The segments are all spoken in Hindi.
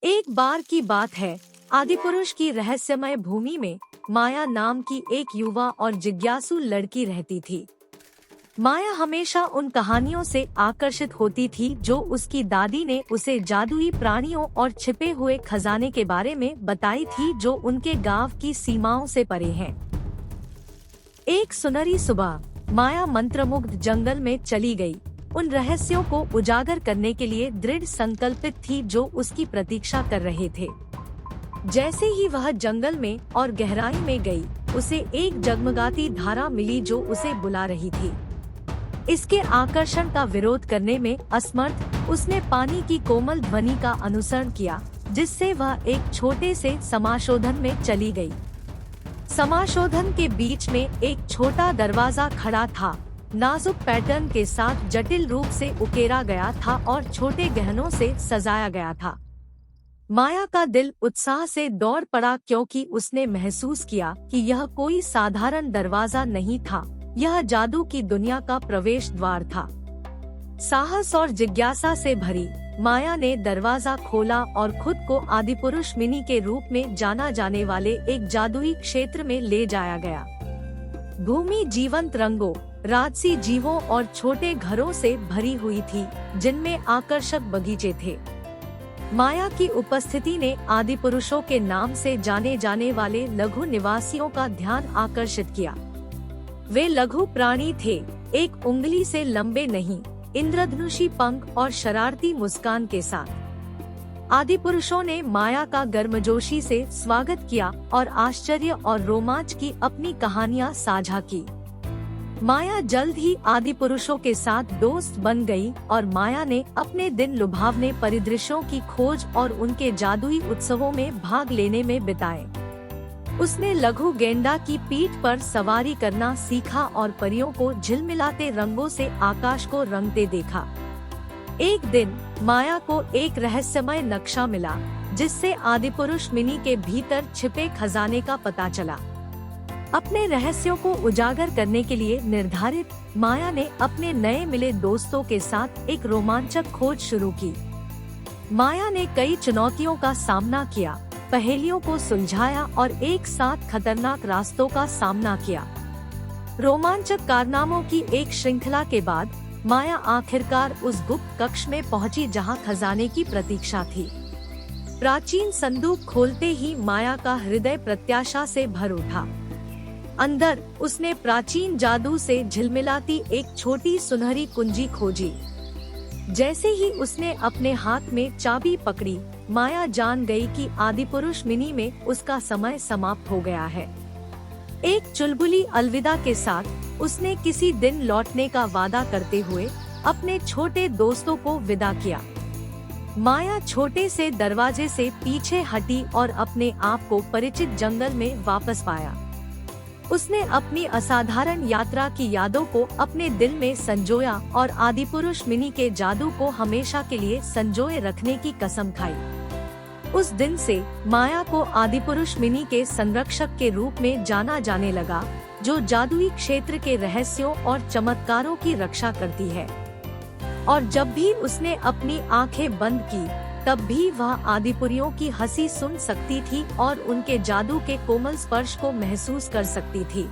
एक बार की बात है, आदिपुरुष की रहस्यमय भूमि में माया नाम की एक युवा और जिज्ञासु लड़की रहती थी। माया हमेशा उन कहानियों से आकर्षित होती थी जो उसकी दादी ने उसे जादुई प्राणियों और छिपे हुए खजाने के बारे में बताई थी जो उनके गांव की सीमाओं से परे हैं। एक सुनहरी सुबह माया मंत्रमुग्ध जंगल में चली गई, उन रहस्यों को उजागर करने के लिए दृढ़ संकल्पित थी जो उसकी प्रतीक्षा कर रहे थे। जैसे ही वह जंगल में और गहराई में गई, उसे एक जगमगाती धारा मिली जो उसे बुला रही थी। इसके आकर्षण का विरोध करने में असमर्थ, उसने पानी की कोमल ध्वनि का अनुसरण किया, जिससे वह एक छोटे से समाशोधन में चली गई। समाशोधन के बीच में एक छोटा दरवाजा खड़ा था, नाजुक पैटर्न के साथ जटिल रूप से उकेरा गया था और छोटे गहनों से सजाया गया था। माया का दिल उत्साह से दौड़ पड़ा क्योंकि उसने महसूस किया कि यह कोई साधारण दरवाजा नहीं था, यह जादू की दुनिया का प्रवेश द्वार था। साहस और जिज्ञासा से भरी माया ने दरवाजा खोला और खुद को आदिपुरुष मिनी के रूप में जाना जाने वाले एक जादुई क्षेत्र में ले जाया गया। भूमि जीवंत रंगों, राजसी जीवों और छोटे घरों से भरी हुई थी, जिनमें आकर्षक बगीचे थे। माया की उपस्थिति ने आदिपुरुषों के नाम से जाने जाने वाले लघु निवासियों का ध्यान आकर्षित किया। वे लघु प्राणी थे, एक उंगली से लंबे नहीं, इंद्रधनुषी पंख और शरारती मुस्कान के साथ। आदिपुरुषों ने माया का गर्मजोशी से स्वागत किया और आश्चर्य और रोमांच की अपनी कहानियां साझा की। माया जल्द ही आदिपुरुषों के साथ दोस्त बन गई और माया ने अपने दिन लुभावने परिदृश्यों की खोज और उनके जादुई उत्सवों में भाग लेने में बिताए। उसने लघु गेंडा की पीठ पर सवारी करना सीखा और परियों को झिलमिलाते रंगों से आकाश को रंगते देखा। एक दिन माया को एक रहस्यमय नक्शा मिला, जिससे आदिपुरुष मिनी के भीतर छिपे खजाने का पता चला। अपने रहस्यों को उजागर करने के लिए निर्धारित, माया ने अपने नए मिले दोस्तों के साथ एक रोमांचक खोज शुरू की। माया ने कई चुनौतियों का सामना किया, पहेलियों को सुलझाया और एक साथ खतरनाक रास्तों का सामना किया। रोमांचक कारनामों की एक श्रृंखला के बाद माया आखिरकार उस गुप्त कक्ष में पहुंची जहां खजाने की प्रतीक्षा थी। प्राचीन संदूक खोलते ही माया का हृदय प्रत्याशा से भर उठा। अंदर उसने प्राचीन जादू से झिलमिलाती एक छोटी सुनहरी कुंजी खोजी। जैसे ही उसने अपने हाथ में चाबी पकड़ी, माया जान गई कि आदिपुरुष मिनी में उसका समय समाप्त हो गया है। एक चुलबुली अलविदा के साथ उसने किसी दिन लौटने का वादा करते हुए अपने छोटे दोस्तों को विदा किया। माया छोटे से दरवाजे से पीछे हटी और अपने आप को परिचित जंगल में वापस पाया। उसने अपनी असाधारण यात्रा की यादों को अपने दिल में संजोया और आदिपुरुष मिनी के जादू को हमेशा के लिए संजोए रखने की कसम खाई। उस दिन से माया को आदिपुरुष मिनी के संरक्षक के रूप में जाना जाने लगा, जो जादुई क्षेत्र के रहस्यों और चमत्कारों की रक्षा करती है। और जब भी उसने अपनी आंखें बंद की, तब भी वह आदिपुरियों की हंसी सुन सकती थी और उनके जादू के कोमल स्पर्श को महसूस कर सकती थी।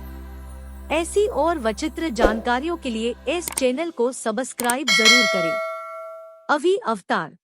ऐसी और विचित्र जानकारियों के लिए इस चैनल को सब्सक्राइब जरूर करें। अभी अवतार।